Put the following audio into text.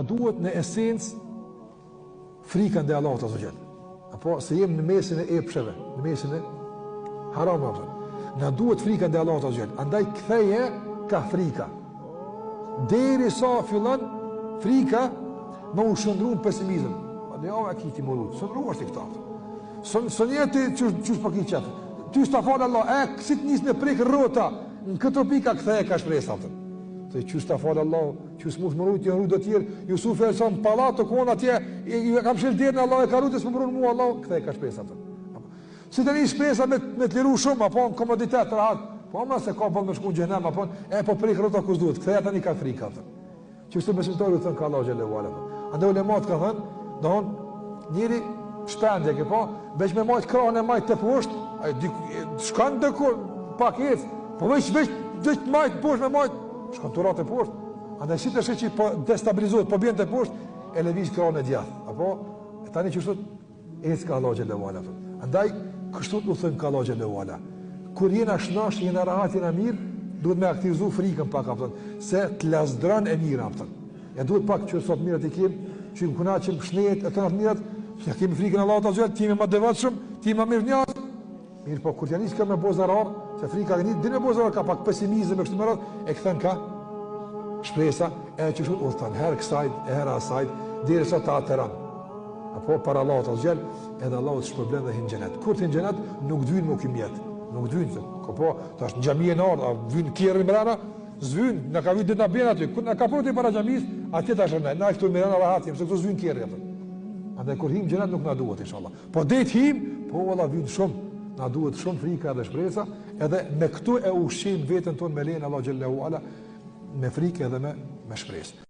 Duhet në esencë frika ndaj Allahut azza xal. Apo se jemi në mesin e epsheve, në mesin e haramave. Na duhet frika ndaj Allahut azza xal. Andaj ktheje ka frika. Derisa fillon frika më u shndruan pesimizëm. Ne ova kiti morut. Shndruar ti këta. Sonjeti çu pak i çaf. Ty sta fal Allah, si të nis në prek rrota, në këtë pikë ktheje ka shpresë atë. Se që sta falë Allah, që s'mu shmërujt janë rrujt dhe tjerë, Jusuf e sa në palat të konë atje, i kam shilë derë në Allah e ka rrujt e s'mu mërujnë mua Allah, këthej ka shpesa të. Si të një shpesa me të liru shumë, apo në komoditet të rahat, po ma se ka për me shku në gjehnem, apo po prejkë rrota kus duhet, këthej ata një ka frika të. Që së besimtori u thënë ka Allah gjele uala. Ande ulemat ka thënë, dohon, njëri shpendje ke po, veç me majtë krahën e majtë të poshtë, shkanë dhe kur, pak ecë, po veç majtë poshtë me majtë, shkon turat e poshtë, andaj si të shqe që po destabilizohet, po bjen të poshtë, e leviz krahën e djathë, apo, e tani që shtut, ecë ka Allah gjele uala. Andaj, kështut u thënë ka Allah gjele uala. Kur jena shnash, jena rahat, jena mirë, duhet me aktivizu frikën pak, apëtën, se të lasdran e mirë, apëtën. E duhet pak që sot mirët i kemë, që në kuna që më shnejet, e të natë mirët, që kemi frikën Allah të zhjët, timi ma devatëshëm, timi ma mirë njësë. Mirë po, kur janis ka me bo zarar, se frika gënit, din me bo zarar, ka pak pesimizëm e kështu më radhë, e këthen ka shpresa, e që shumë u thënë, herë kësajt, e herë asajt, dire sa ta atëran. Apo, para Allah të zhjel, edhe Allah të shpërblen dhe hinë gjenet. Kur të hinë gjenet, nuk dhvynë më kim jetë. Nuk dhvynë, ka po, ta është në gjamije në ardhë, a vynë kjerën mërana, zvynë, në ka vynë ditë në bjen aty, në ka proti para gjamijës, atje ta shërnej, na iftu mërana rahatim, se këto zvynë kjerën jetën. Andaj, kur himë gjenet nuk na duhet, inshallah. Po det himë, po valla vynë shumë. Na duhet shumë frika dhe shpresa, edhe me këtu e ushqim veten tonë me lejen Allah xhallahu ala, me frikë edhe me shpresë.